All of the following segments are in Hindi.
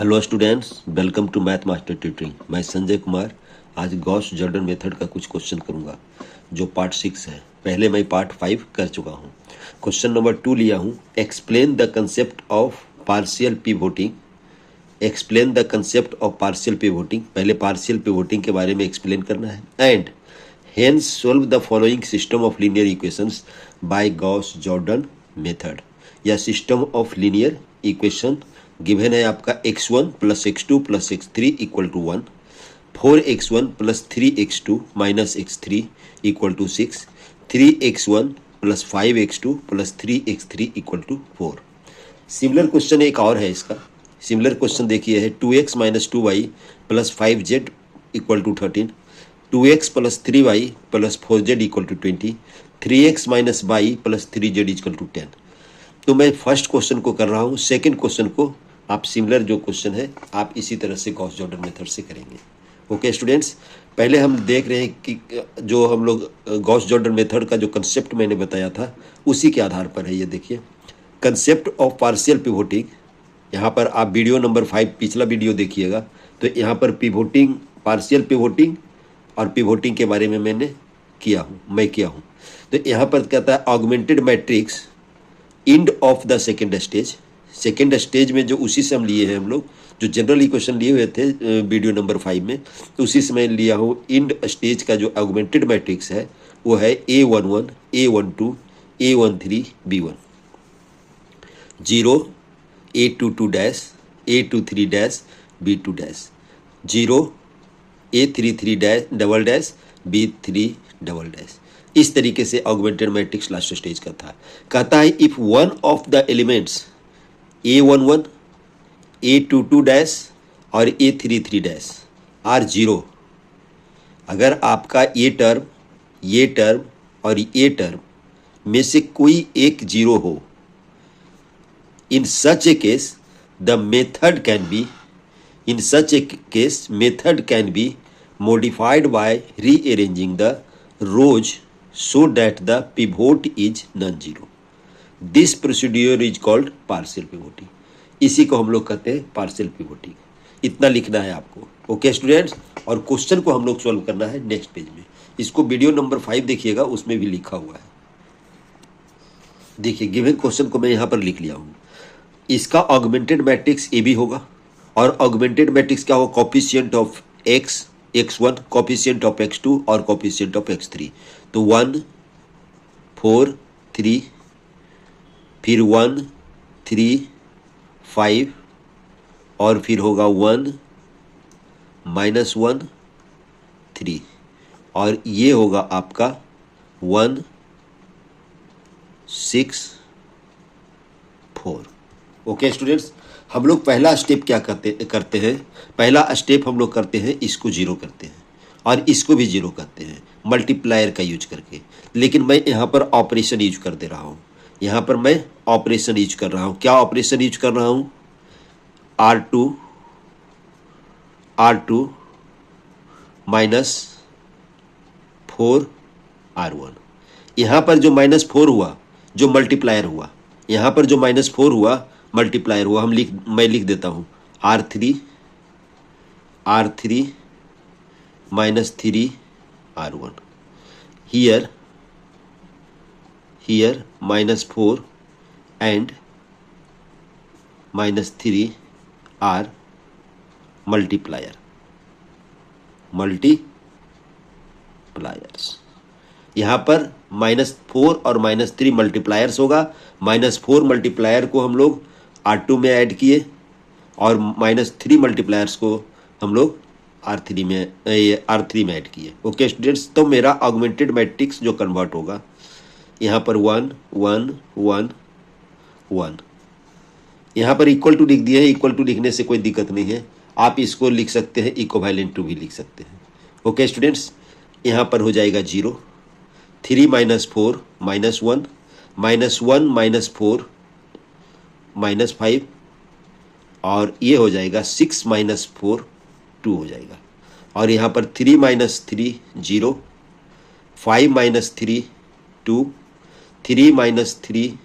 Hello students, welcome to math master tutoring. मैं संजय कुमार आज गॉस जॉर्डन मेथड का कुछ क्वेश्चन करूंगा जो पार्ट 6 है। पहले मैं पार्ट 5 कर चुका हूं। क्वेश्चन नंबर 2 लिया हूं। Explain the concept of partial pivoting. Explain the concept of partial pivoting. पहले पार्शियल पिवोटिंग के बारे में एक्सप्लेन करना है। And hence solve the following system of linear equations by Gauss Jordan method. या system of linear equation given है आपका x1 plus x2 plus x3 equal to 1, 4x1 plus 3x2 minus x3 equal to 6, 3x1 plus 5x2 plus 3x3 equal to 4। Similar question एक और है इसका। सिमिलर क्वेश्चन देखिए है 2x minus 2y plus 5z equal to 13, 2x plus 3y plus 4z equal to 20, 3x minus y plus 3z equal to 10। तो मैं फर्स्ट क्वेश्चन को कर रहा हूँ। सेकंड क्वेश्चन को आप सिमिलर जो क्वेश्चन है आप इसी तरह से गॉस जॉर्डन मेथड से करेंगे। ओके स्टूडेंट्स, पहले हम देख रहे हैं कि जो हम लोग गॉस जॉर्डन मेथड का जो कंसेप्ट मैंने बताया था उसी के आधार पर है। ये देखिए कंसेप्ट ऑफ पार्शियल पिवोटिंग। यहाँ पर आप वीडियो नंबर 5 पिछला वीडियो देखिएगा तो यहाँ पर पिवोटिंग, पार्शियल पिवोटिंग और पिवोटिंग के बारे में मैं किया हूँ। तो यहाँ पर कहता है augmented matrix end of the second stage. Second stage में जो उसी से हम लिए हैं, हम लोग जो जनरल इक्वेशन लिए हुए थे वीडियो नंबर 5 में, तो उसी से मैं लिया हूँ। इंड स्टेज का जो ऑगमेंटेड मैट्रिक्स है वो है A11, A12, A13, B1, 0, A22 dash, A23 dash, B2 dash, 0, A33 dash double dash, B3 double dash. इस तरीके से ऑगमेंटेड मैट्रिक्स लास्ट स्टेज का था। कहता है if one of the elements A11, A22 dash और A33 डैश आर 0, अगर आपका ये टर्म और ये टर्म में से कोई एक 0 हो, in such a case the method can be modified by rearranging the rows so that the pivot is non-zero. This procedure is called partial pivoting. इसी को हम लोग कहते हैं पार्शियल पिवोटिंग। इतना लिखना है आपको। ओके स्टूडेंट्स, और क्वेश्चन को हम लोग सॉल्व करना है नेक्स्ट पेज में। इसको वीडियो नंबर 5 देखिएगा, उसमें भी लिखा हुआ है। देखिए गिवन क्वेश्चन को मैं यहाँ पर लिख लिया हूँ। इसका ऑगमेंटेड मैट्रिक्स ए बी होगा और ऑगमेंटेड मैट्रिक्स क्या होगा? Coefficient of x1, coefficient of x2 और कोफिशिएंट ऑफ x3। तो 1, 4, 3, फिर 1, 3, 5 और फिर होगा 1, -1, 3 और ये होगा आपका 1, 6, 4। ओके स्टूडेंट्स, हम लोग पहला स्टेप क्या करते हैं? पहला स्टेप हम लोग करते हैं इसको 0 करते हैं और इसको भी 0 करते हैं मल्टीप्लायर का यूज करके। लेकिन मैं यहाँ पर ऑपरेशन यूज कर दे रहा हूँ। यहाँ पर मैं ऑपरेशन यूज कर रहा हूँ। क्या ऑपरेशन यूज कर रहा हूँ? R2 minus 4 R1। यहाँ पर जो -4 हुआ, जो मल्टीप्लायर हुआ, यहाँ पर जो -4 हुआ मल्टीप्लायर हुआ, मैं लिख देता हूँ R3 minus 3 R1। Here -4 and -3 are multipliers. यहाँ पर -4 और -3 मल्टीप्लायर्स होगा। -4 मल्टीप्लायर को हम लोग R2 में ऐड किए और -3 मल्टीप्लायर्स को हम लोग R3 में ऐड किए। ओके स्टूडेंट्स, तो मेरा ऑगमेंटेड मैट्रिक्स जो कन्वर्ट होगा यहाँ पर 1, 1, 1, 1। यहाँ पर इक्वल टू लिख दिए हैं। इक्वल टू लिखने से कोई दिक्कत नहीं है, आप इसको लिख सकते हैं इक्विवेलेंट टू भी लिख सकते हैं। ओके स्टूडेंट्स, यहाँ पर हो जाएगा 0, 3 - 4 -1, -1 - 4 -5 और ये हो जाएगा 6 - 4 2 हो जाएगा। और यहाँ पर 3 - 3 0, 5 - 3 2, 3 - 3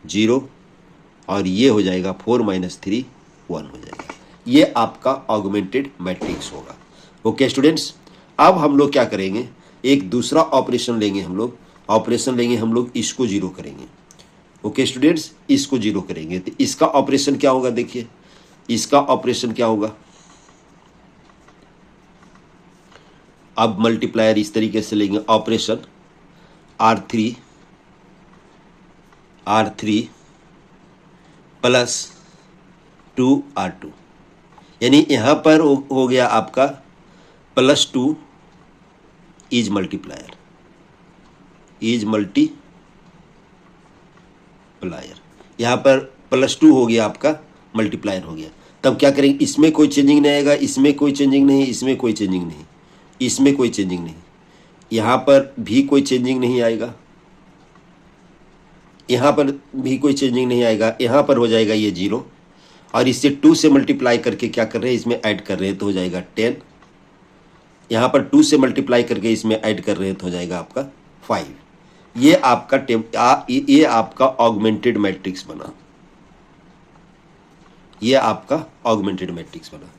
0 और ये हो जाएगा 4 - 3 1 हो जाएगा। ये आपका ऑगमेंटेड मैट्रिक्स होगा। ओके स्टूडेंट्स, अब हम लोग क्या करेंगे, एक दूसरा ऑपरेशन लेंगे हम लोग, इसको जीरो करेंगे। ओके स्टूडेंट्स, इसको जीरो करेंगे तो इसका ऑपरेशन क्या होगा, देखिए इसका ऑपरेशन क्या होगा। अब मल्टीप्लायर इस तरीके से लेंगे, ऑपरेशन R3 प्लस 2R2, यानी यहां पर हो गया आपका +2 इज मल्टीप्लायर, यहां पर +2 हो गया आपका मल्टीप्लायर हो गया। तब क्या करेंगे, इसमें कोई चेंजिंग नहीं आएगा, इसमें कोई चेंजिंग नहीं, इसमें कोई चेंजिंग नहीं, इसमें कोई चेंजिंग नहीं, यहां पर भी कोई चेंजिंग नहीं आएगा, यहां पर भी कोई चेंजिंग नहीं आएगा, यहां पर हो जाएगा ये 0, और इससे 2 से मल्टीप्लाई करके क्या कर रहे हैं, इसमें ऐड कर रहे हैं तो हो जाएगा 10, यहां पर 2 से मल्टीप्लाई करके इसमें ऐड कर रहे हैं तो हो जाएगा आपका 5। ये आपका ऑगमेंटेड मैट्रिक्स बना, ये आपका ऑगमेंटेड मैट्रिक्स बना।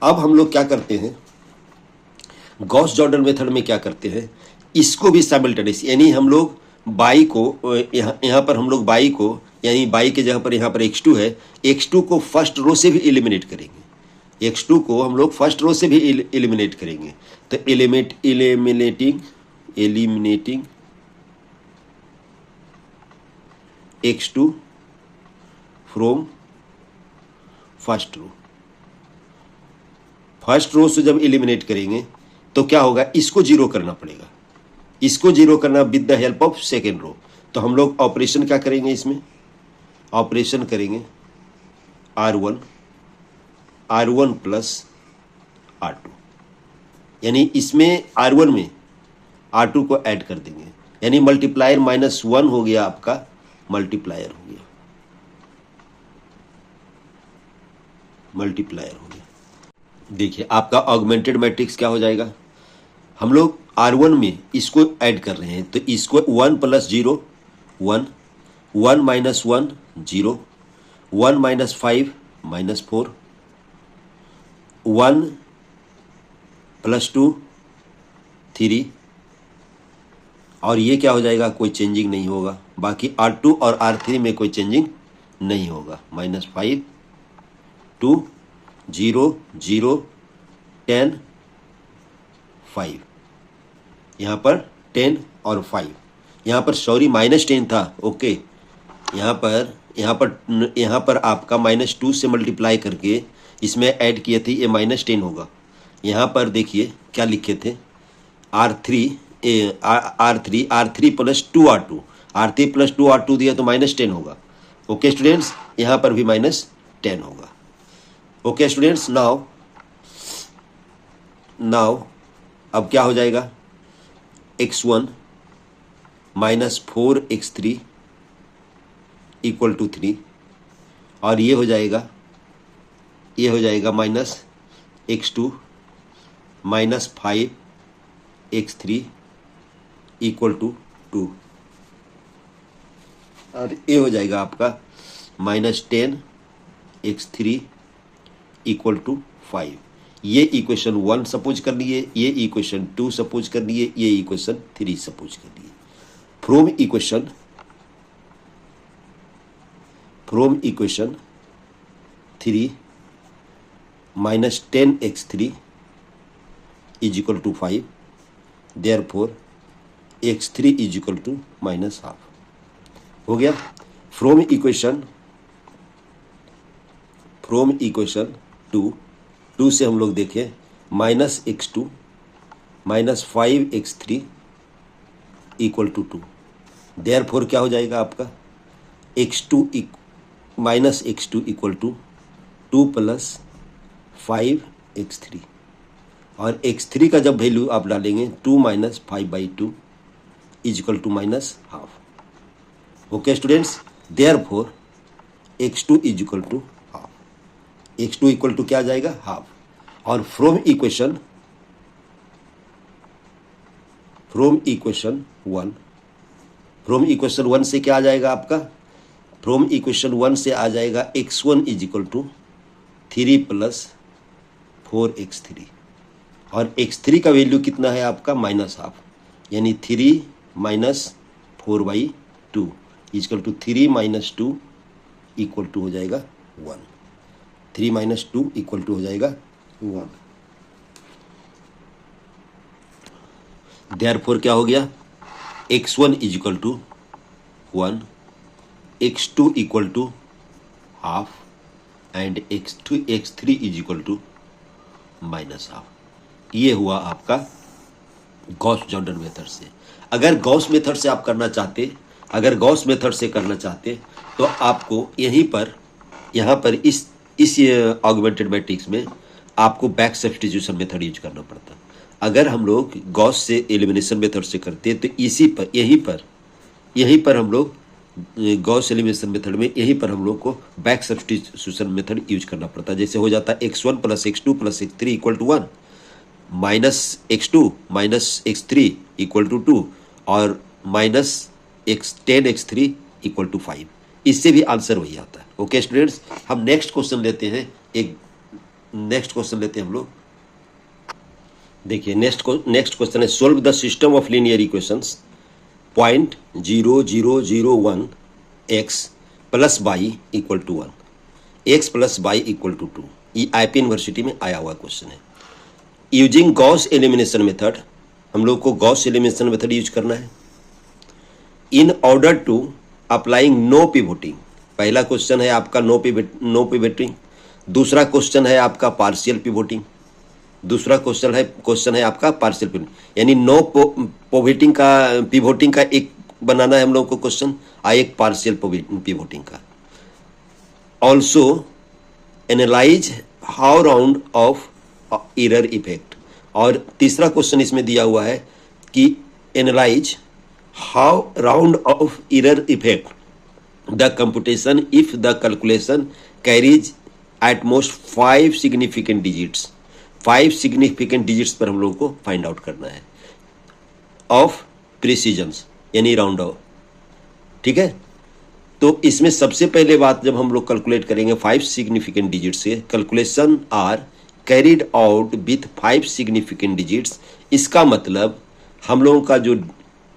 अब हम लोग क्या करते हैं, गॉस जॉर्डन मेथड में क्या करते हैं, इसको भी साइमल्टेनियस, यानी हम लोग बाई को यहाँ पर हम लोग बाई को, यानी बाई के जगह पर यहाँ पर x2 है, x2 को फर्स्ट रो से भी एलिमिनेट करेंगे, x2 को हम लोग फर्स्ट रो से भी एलिमिनेट करेंगे। तो eliminating x2 from first row से जब एलिमिनेट करेंगे तो क्या होगा, इसको जीरो करना पड़ेगा, इसको जीरो करना with the help of second row. तो हम लोग ऑपरेशन क्या करेंगे, इसमें ऑपरेशन करेंगे R1 प्लस R2, यानी इसमें R1 में R2 को ऐड कर देंगे, यानी मल्टीप्लायर -1 हो गया आपका, मल्टीप्लायर हो गया। देखिए आपका ऑगमेंटेड मैट्रिक्स क्या हो जाएगा, हम लोग R1 में इसको ऐड कर रहे हैं तो इसको 1 + 0 1, 1 - 1 0, 1 - 5 -4, 1 + 2 3, और ये क्या हो जाएगा, कोई चेंजिंग नहीं होगा, बाकी R2 और R3 में कोई चेंजिंग नहीं होगा, -5 2 0 0 10 5, यहाँ पर 10 और 5, यहाँ पर सॉरी -10 था, ओके, यहाँ पर आपका -2 से मल्टीप्लाई करके इसमें ऐड किए थे, ये -10 होगा। यहाँ पर देखिए क्या लिखे थे, R3 + 2R2, R3 + 2R2 दिया तो -10 होगा। ओके स्टूडेंट्स, यहाँ पर भी -10 होगा। ओके स्टूडेंट्स, नाउ अब क्या हो जाएगा, x1 - 4x3 = 3, और ये हो जाएगा -x2 - 5x3 = 2, और ये हो जाएगा आपका -10x3 = 5। ये इक्वेशन 1 सपोज कर लिए, ये इक्वेशन 2 सपोज कर लिए, ये इक्वेशन 3 सपोज कर लिए। From equation 3 -10x3 = 5, therefore x3 = -half हो गया। फ्रॉम इक्वेशन 2 से हम लोग देखें, -x2 - 5x3 = 2, देयरफॉर क्या हो जाएगा आपका, x2 = 2 + 5x3, और x3 का जब वैल्यू आप डालेंगे 2 - 5/2 = -half। Okay students, therefore x2 = half, x2 = क्या आ जाएगा, हाफ। और फ्रॉम इक्वेशन 1 से क्या आ जाएगा आपका, फ्रॉम इक्वेशन 1 से आ जाएगा x1 = 3 + 4x3 और x3 का वैल्यू कितना है आपका -12, यानी 3 minus 4/2 equal to 3 minus 2 equal to हो जाएगा 1। 3 माइनस 2 इक्वल टू हो जाएगा 1। देयरफॉर क्या हो गया, x1 equal to 1, x2 equal to half and x3 is equal to -12। ये हुआ आपका गॉस जॉर्डन मेथड से। अगर गॉस मेथड से आप करना चाहते, अगर गॉस मेथड से करना चाहते तो आपको यहाँ पर इस ऑगमेंटेड मैट्रिक्स में आपको बैक सब्स्टिट्यूशन मेथड यूज करना पड़ता। अगर हम लोग गॉस से एलिमिनेशन मेथड से करते तो यहीं पर हम लोग गॉस एलिमिनेशन मेथड में यहीं पर हम लोग को बैक सब्स्टिट्यूशन मेथड यूज करना पड़ता है। जैसे हो जाता है x1 plus x2 plus x3 equal to 1, minus x2 minus x3 equal to 2 और माइनस 10x3 इक्वल टू 5। इससे भी आंसर वही आता है। ओके स्टूडेंट्स, हम नेक्स्ट क्वेश्चन लेते हैं। हम लोग देखिए नेक्स्ट क्वेश्चन है, solve the system of linear equations 0.0001 x plus y equal to 1, x plus y equal to 2। ये आईपी यूनिवर्सिटी में आया हुआ क्वेश्चन है। यूजिंग गॉस एलिमिनेशन मेथड, हम लोग को गॉस एलिमिनेशन मेथड यूज करना है in order to applying no pivoting. पहला क्वेश्चन है आपका नो पिवोटिंग, दूसरा क्वेश्चन है आपका पार्शियल पिवोटिंग, दूसरा क्वेश्चन है आपका पार्शियल पिवोटिंग, यानी नो पिवोटिंग का एक बनाना है हम लोग को क्वेश्चन और एक पार्शियल पिवोटिंग का। Also analyse how round of error effect, और तीसरा क्वेश्चन इसमें दिया हुआ है कि analyse how round of error effect the computation if the calculation carries at most 5 significant digits. 5 significant digits पर हम लोग को फाइंड आउट करना है ऑफ प्रिसीजन्स, यानी राउंड ऑफ। ठीक है, तो इसमें सबसे पहले बात जब हम लोग कैलकुलेट करेंगे 5 सिग्निफिकेंट डिजिट से, calculation are carried out with 5 significant digits. इसका मतलब हम लोगों का जो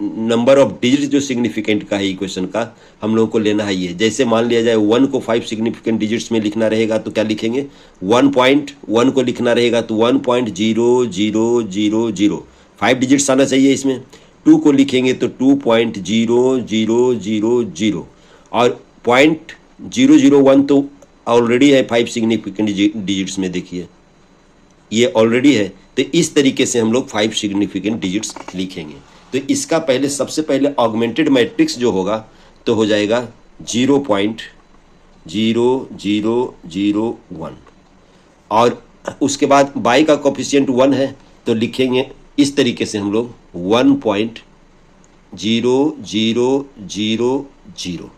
नंबर ऑफ डिजिट जो सिग्निफिकेंट का है इक्वेशन का, हम लोगों को लेना है ये। जैसे मान लिया जाए 1 को 5 सिग्निफिकेंट डिजिट्स में लिखना रहेगा तो क्या लिखेंगे, 1.1 को लिखना रहेगा तो 1.0000, 5 डिजिट्स आना चाहिए इसमें। 2 को लिखेंगे तो 2.0000 और 0.001 तो ऑलरेडी है 5 सिग्निफिकेंट डिजिट्स में, देखिए ये ऑलरेडी है। तो इस तरीके से हम लोग 5 सिग्निफिकेंट डिजिट्स लिखेंगे। तो इसका सबसे पहले ऑगमेंटेड मैट्रिक्स जो होगा तो हो जाएगा 0.0001 और उसके बाद बाई का कोफिशिएंट 1 है तो लिखेंगे इस तरीके से हम लोग 1.0000।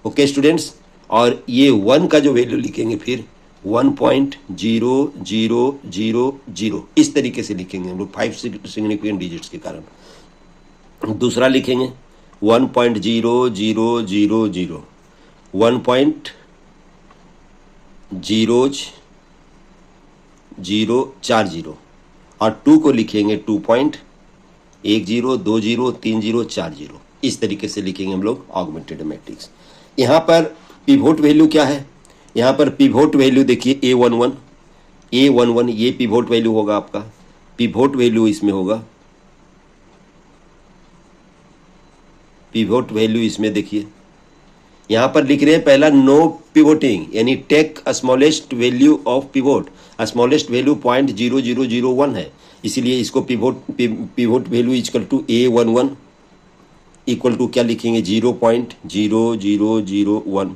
ओके स्टूडेंट्स, और ये 1 का जो वैल्यू लिखेंगे फिर 1.0000, इस तरीके से लिखेंगे हम लोग 5 सिग्निफिकेंट डिजिट्स के कारण। दूसरा लिखेंगे 1.0000, 1.0040 और 2 को लिखेंगे 2.10, 20, 30, 40। इस तरीके से लिखेंगे हम लोग ऑगमेंटेड मैट्रिक्स। यहाँ पर पिवोट वैल्यू क्या है, यहाँ पर पिवोट वैल्यू देखिए A11 ये पिवोट वैल्यू होगा आपका। पिवोट वैल्यू इसमें होगा, पिवोट वैल्यू इसमें देखिए यहाँ पर लिख रहे हैं पहला नो पिवोटिंग, यानी take smallest value of pivot. Smallest value 0.0001 है, इसीलिए इसको pivot value equal to A11 equal to क्या लिखेंगे 0.0001।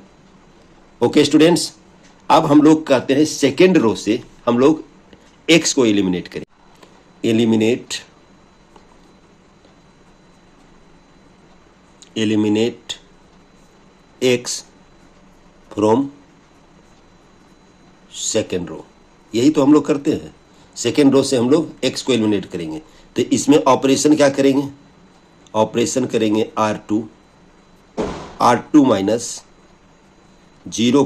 ओके स्टूडेंट्स, अब हम लोग कहते हैं सेकेंड रो से हम लोग x को एलिमिनेट करें। Eliminate x from second row, यही तो हम लोग करते हैं। सेकेंड रो से हम लोग x को एलिमिनेट करेंगे तो इसमें ऑपरेशन क्या करेंगे, ऑपरेशन करेंगे R2 माइनस 1.0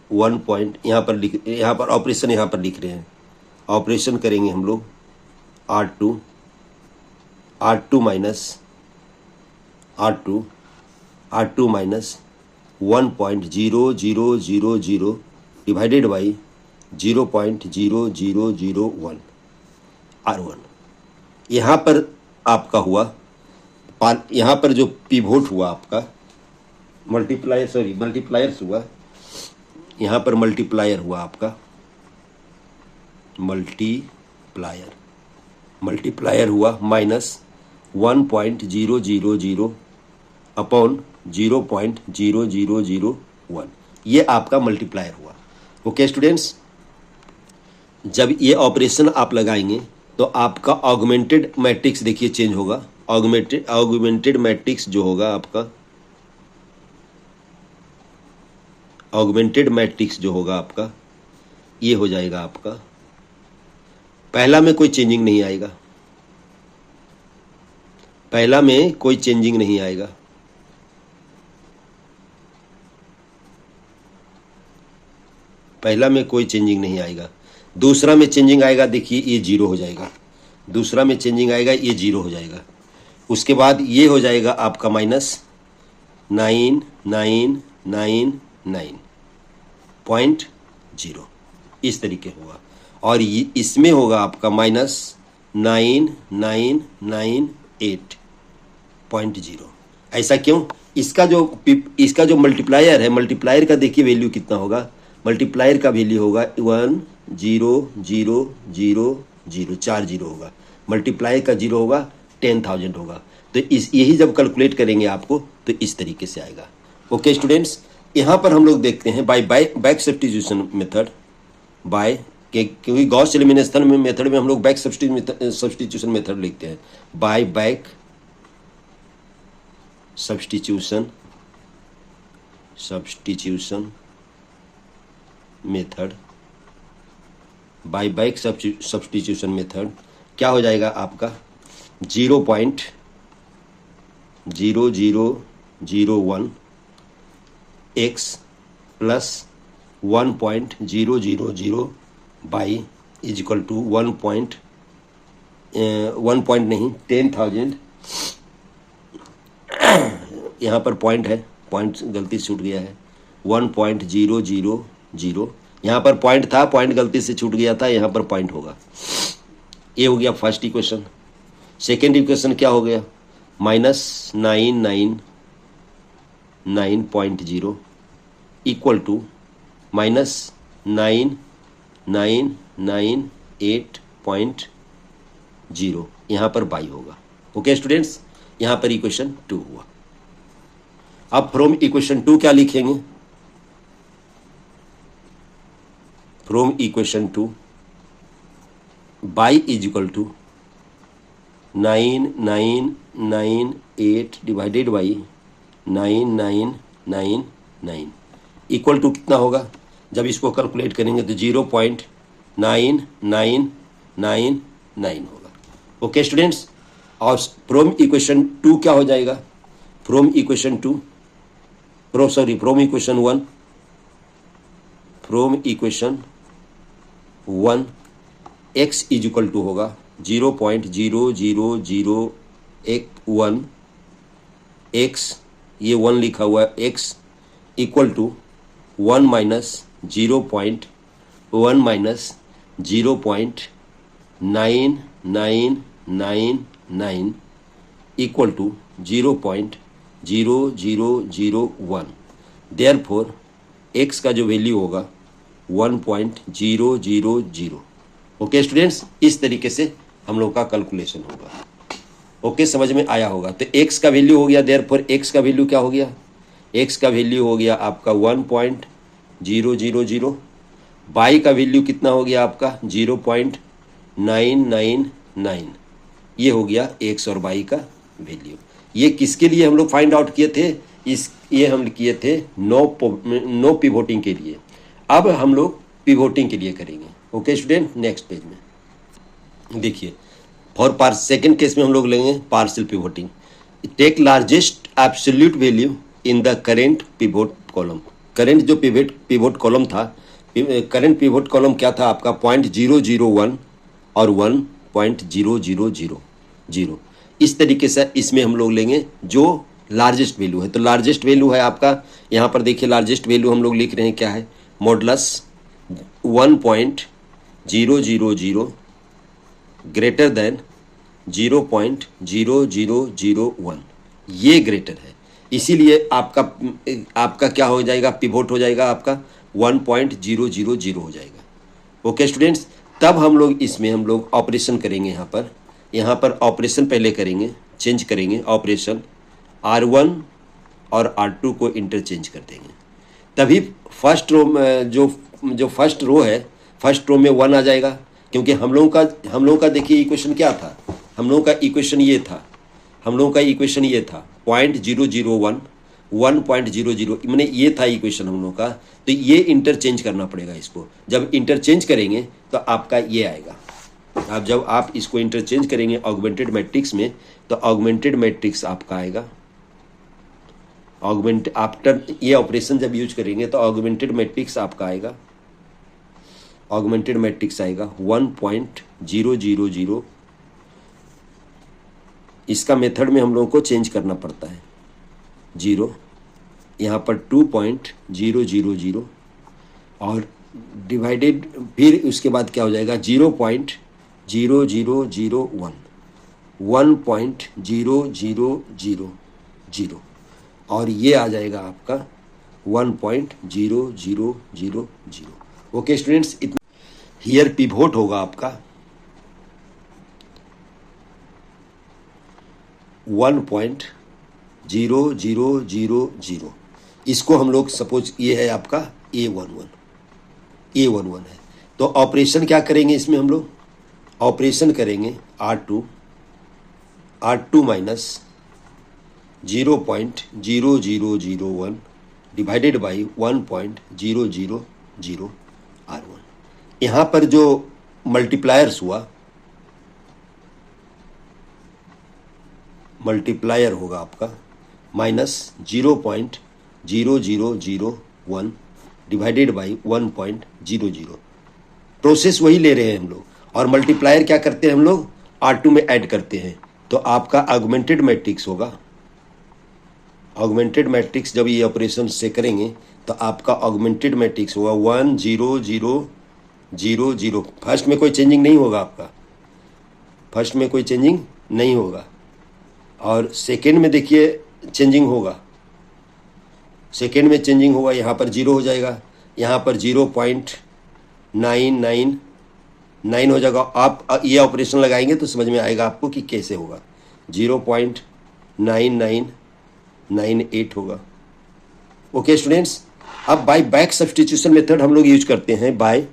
1 पॉइंट यहाँ पर ऑपरेशन यहाँ पर लिख रहे हैं, ऑपरेशन करेंगे हम लोग R2 minus 1.0000 divided by 0.0001 R1। यहाँ पर आपका हुआ, यहाँ पर जो पिवोट हुआ आपका मल्टीप्लायर्स हुआ, यहाँ पर मल्टीप्लायर हुआ आपका, मल्टीप्लायर हुआ माइनस 1.000 अपॉन 0.0001, ये आपका मल्टीप्लायर हुआ। ओके स्टूडेंट्स, जब ये ऑपरेशन आप लगाएंगे तो आपका ऑगमेंटेड मैट्रिक्स देखिए चेंज होगा। ऑगमेंटेड मैट्रिक्स जो होगा आपका, ऑगमेंटेड मैट्रिक्स जो होगा आपका, ये हो जाएगा आपका, पहला में कोई चेंजिंग नहीं आएगा, पहला में कोई चेंजिंग नहीं आएगा, पहला में कोई चेंजिंग नहीं आएगा। दूसरा में चेंजिंग आएगा, देखिए ये 0 हो जाएगा, दूसरा में चेंजिंग आएगा, ये 0 हो जाएगा। उसके बाद ये हो जाएगा आपका -9999.0, इस तरीके होगा। और ये इसमें होगा आपका -9998.0। ऐसा क्यों? इसका जो मल्टीप्लायर है, मल्टीप्लायर का देखिए वैल्यू कितना होगा, मल्टीप्लायर का वैल्यू होगा 1000, 4 जीरो होगा, मल्टीप्लाई का 0 होगा, 10,000 होगा। तो यही जब कैलकुलेट करेंगे आपको तो इस तरीके से आएगा। ओके स्टूडेंट्स, यहाँ पर हम लोग देखते हैं बाय बैक सब्स्टिट्यूशन मेथड, क्योंकि गॉस एलिमिनेशन मेथड में हम लोग बैक सब्स्टिट्यूशन मेथड लिखते हैं, by back substitution method, by back substitution method क्या हो जाएगा आपका 0.0001 x plus 1.000 y is equal to 10,000। यहाँ पर पॉइंट है, पॉइंट गलती से छूट गया है, 1.000, यहाँ पर पॉइंट था, पॉइंट गलती से छूट गया था, यहाँ पर पॉइंट होगा। ये हो गया फर्स्ट इक्वेशन। सेकेंड इक्वेशन क्या हो गया, -999.0 इक्वल टू -9998.0, यहाँ पर बाई होगा। ओके स्टूडेंट्स, यहाँ पर इक्वेशन 2 हुआ। अब फ्रॉम इक्वेशन 2 क्या लिखेंगे, from equation 2 y is equal to 9998 divided by 9999 equal to कितना होगा, जब इसको कैलकुलेट करेंगे तो 0.9999 होगा। ओके स्टूडेंट्स, और फ्रॉम इक्वेशन 2 क्या हो जाएगा, from equation 1, from equation 1 x is equal to होगा 0.0001 x, ये 1 लिखा हुआ है, x equal to 1 minus 0.9999 equal to 0.0001। Therefore x का जो वैल्यू होगा 1.000। ओके स्टूडेंट्स, इस तरीके से हम लोग का कैलकुलेशन होगा। ओके, समझ में आया होगा। तो x का वैल्यू हो गया, देयरफॉर x का वैल्यू क्या हो गया, x का वैल्यू हो गया आपका 1.000, y का वैल्यू कितना हो गया आपका 0.999, ये हो गया x और y का वैल्यू। ये किसके लिए हम लोग फाइंड आउट किए थे, ये हम किए थे नो पिवोटिंग के लिए। अब हम लोग पिवोटिंग के लिए करेंगे। ओके स्टूडेंट, नेक्स्ट पेज में देखिए, फॉर सेकेंड केस में हम लोग लेंगे partial pivoting. Take largest absolute value in the current pivot column. Current जो पिवोट कॉलम था, करंट पिवोट कॉलम क्या था आपका 0.001 और 1.0000। इस तरीके से इसमें हम लोग लेंगे जो लार्जेस्ट वैल्यू है। तो लार्जेस्ट वैल्यू है आपका, यहाँ पर देखिए लार्जेस्ट वैल्यू हम लोग लिख रहे हैं क्या है, मॉडुलस 1.000 ग्रेटर देन 0.0001, ये ग्रेटर है, इसीलिए आपका क्या हो जाएगा, पिवोट हो जाएगा आपका 1.000 हो जाएगा। ओके स्टूडेंट्स, तब हम लोग ऑपरेशन करेंगे। यहाँ पर ऑपरेशन पहले करेंगे, चेंज करेंगे ऑपरेशन, R1 और R2 को इंटरचेंज कर देंगे, तभी फर्स्ट रो में जो फर्स्ट रो है, फर्स्ट रो में 1 आ जाएगा, क्योंकि हम लोगों का देखिए इक्वेशन क्या था, हम लोगों का इक्वेशन ये था 0.001 1.00, मैंने ये था इक्वेशन हम लोग का। तो ये इंटरचेंज करना पड़ेगा इसको, जब इंटरचेंज करेंगे तो आपका ये आएगा। जब आप इसको इंटरचेंज करेंगे ऑगमेंटेड मैट्रिक्स में, तो ऑगमेंटेड मैट्रिक्स आपका आएगा, आफ्टर ये ऑपरेशन जब यूज करेंगे तो ऑगमेंटेड मैट्रिक्स आपका आएगा, ऑगमेंटेड मैट्रिक्स आएगा 1.000। इसका मेथड में हम लोगों को चेंज करना पड़ता है, 0 यहाँ पर 2.000 और डिवाइडेड, फिर उसके बाद क्या हो जाएगा 0.0001 1.0000 और ये आ जाएगा आपका 1.0000। ओके स्टूडेंट्स, हियर पिवोट होगा आपका 1.0000। इसको हम लोग सपोज ये है आपका A11 है, तो ऑपरेशन क्या करेंगे इसमें, हम लोग ऑपरेशन करेंगे R2 minus 0.0001 divided by 1.000 R1। यहाँ पर जो मल्टीप्लायर्स हुआ, मल्टीप्लायर होगा आपका माइनस 0.0001 डिवाइडेड बाई 1.00। प्रोसेस वही ले रहे हैं हम लोग, और मल्टीप्लायर क्या करते हैं हम लोग, R2 में ऐड करते हैं, तो आपका ऑगमेंटेड मैट्रिक्स होगा। ऑगमेंटेड मैट्रिक्स जब ये ऑपरेशन से करेंगे तो आपका ऑगमेंटेड मैट्रिक्स होगा 1.000। फर्स्ट में कोई चेंजिंग नहीं होगा आपका, फर्स्ट में कोई चेंजिंग नहीं होगा, और सेकेंड में देखिए चेंजिंग होगा, सेकेंड में चेंजिंग होगा, यहाँ पर 0 हो जाएगा, यहाँ पर 0.999 हो जाएगा। आप ये ऑपरेशन लगाएंगे तो समझ में आएगा आपको कि कैसे होगा, 0.9998 होगा। ओके स्टूडेंट्स, अब बाय बैक सब्स्टिट्यूशन मेथड हम लोग यूज करते हैं, बाय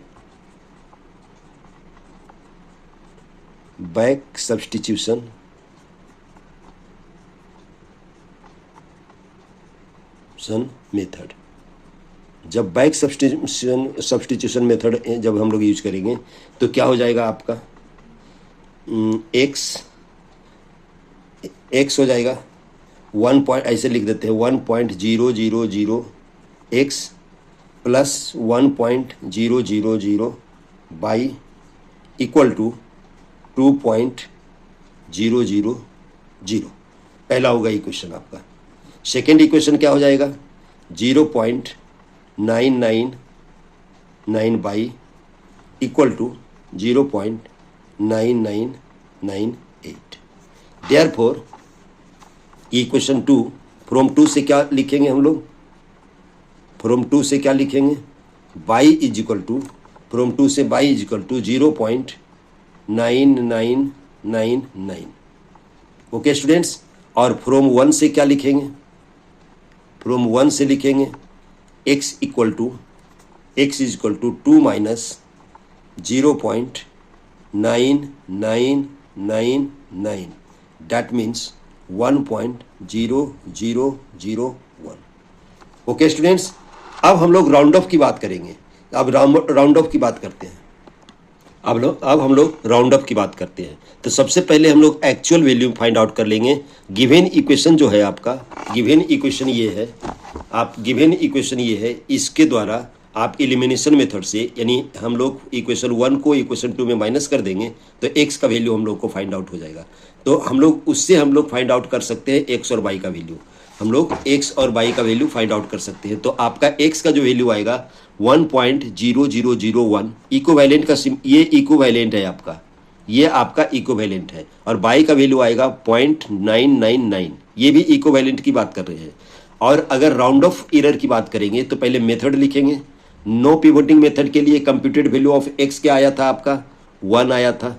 बैक सब्स्टिट्यूशन मेथड। जब बैक सब्स्टिट्यूशन मेथड जब हम लोग यूज करेंगे तो क्या हो जाएगा आपका, x हो जाएगा 1 पॉइंट, ऐसे लिख देते हैं 1.000x plus 1.000 by equal to 2.000। पहला होगा इक्वेशन आपका। सेकेंड इक्वेशन क्या हो जाएगा, 0.999 y equal to 0.9998। Therefore equation 2 from 2 से क्या लिखेंगे हम लोग, फ्रॉम 2 से क्या लिखेंगे, y is equal to, from 2 से y is equal to 0.9999। Okay students, और फ्रॉम 1 से क्या लिखेंगे, फ्रॉम 1 से लिखेंगे x is equal to 2 minus 0.9999, that means 1.0001। Okay students, अब हम लोग राउंड ऑफ की बात करेंगे। अब राउंड ऑफ की बात करते हैं। अब हम लोग राउंड अप की बात करते हैं। तो सबसे पहले हम लोग एक्चुअल वैल्यू फाइंड आउट कर लेंगे। गिवन इक्वेशन जो है आपका, गिवन इक्वेशन ये है, गिवन इक्वेशन ये है, इसके द्वारा आप एलिमिनेशन मेथड से, यानी हम लोग इक्वेशन 1 को इक्वेशन 2 में माइनस कर देंगे तो x का वैल्यू हम लोग को फाइंड आउट हो जाएगा। तो हम लोग उससे हम लोग फाइंड आउट कर सकते हैं x और y का वैल्यू। हम लोग x और y का वैल्यू फाइंड आउट कर सकते हैं। तो आपका x का जो वैल्यू आएगा 1.0001 इक्विवेलेंट का ये इक्विवेलेंट है आपका, ये आपका इक्विवेलेंट है। और y का वैल्यू आएगा 0.999, ये भी इक्विवेलेंट की बात कर रहे हैं। और अगर राउंड ऑफ एरर की बात करेंगे तो पहले मेथड लिखेंगे। नो पिवोटिंग मेथड के लिए कंप्यूटेड वैल्यू ऑफ x क्या आया था आपका, 1 आया था,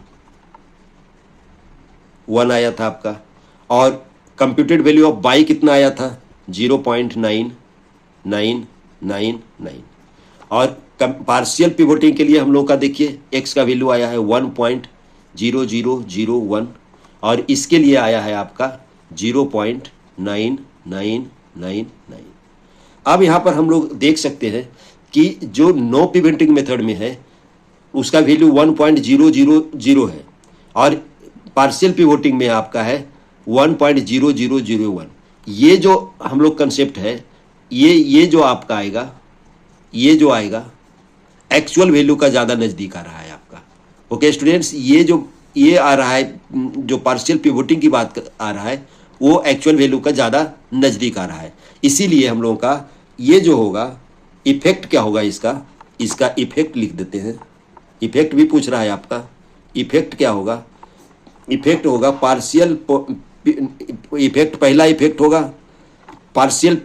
1 आया था आपका। और कंप्यूटेड वैल्यू ऑफ y कितना आया था, 0.9999। और पार्शियल पिवोटिंग के लिए हम लोग का देखिए x का वैल्यू आया है 1.0001 और इसके लिए आया है आपका 0.9999। अब यहाँ पर हम लोग देख सकते हैं कि जो नो पिवोटिंग मेथड में है उसका वैल्यू 1.000 है और पार्शियल पिवोटिंग में आपका है 1.0001। ये जो हम लोग कंसेप्ट है, ये जो आपका आएगा, ये जो आएगा एक्चुअल वैल्यू का ज़्यादा नज़दीक आ रहा है आपका। ओके स्टूडेंट्स, ये आ रहा है, जो पार्शियल पिवोटिंग की बात आ रहा है वो एक्चुअल वैल्यू का ज़्यादा नज़दीक आ रहा है। इसीलिए हम लोगों का ये जो होगा इफेक्ट क्या होगा, इसका इफेक्ट लिख देते हैं। इफेक्ट भी पूछ रहा है आपका, इफेक्ट क्या होगा, इफेक्ट होगा पार्शियल इफेक्ट, पहला इफेक्ट होगा पार्शियल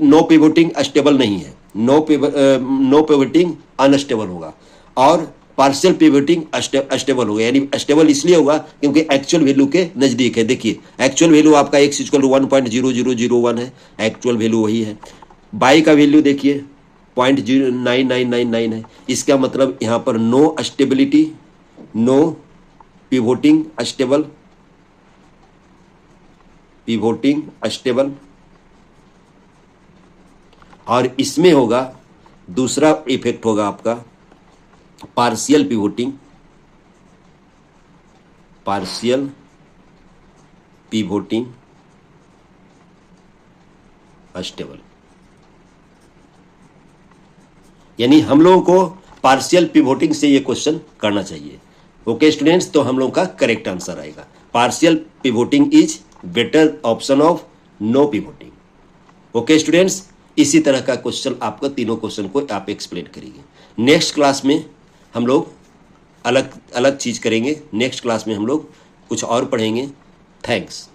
नो पिवोटिंग स्टेबल नहीं है, नो पिवोटिंग अनस्टेबल होगा और पार्शियल पिवोटिंग स्टेबल होगा। यानी स्टेबल इसलिए होगा क्योंकि एक्चुअल वैल्यू के नज़दीक है। देखिए एक्चुअल वैल्यू आपका x = 1.0001 है, एक्चुअल वैल्यू वही है। y का वैल्यू देखिए 0.9999 है। इसका मतलब यहाँ पर no stability, no pivoting stable, pivoting stable. और इसमें होगा दूसरा इफेक्ट होगा आपका partial pivoting, partial pivoting stable. यानी हम लोगों को पार्शियल पिवोटिंग से ये क्वेश्चन करना चाहिए। ओके स्टूडेंट्स, तो हम लोगों का करेक्ट आंसर आएगा partial pivoting is better option of no pivoting. Okay students, इसी तरह का क्वेश्चन आपका तीनों क्वेश्चन को आप एक्सप्लेन करेंगे। नेक्स्ट क्लास में हम लोग अलग अलग चीज़ करेंगे। नेक्स्ट क्लास में हम लोग कुछ और पढ़ेंगे। थैंक्स।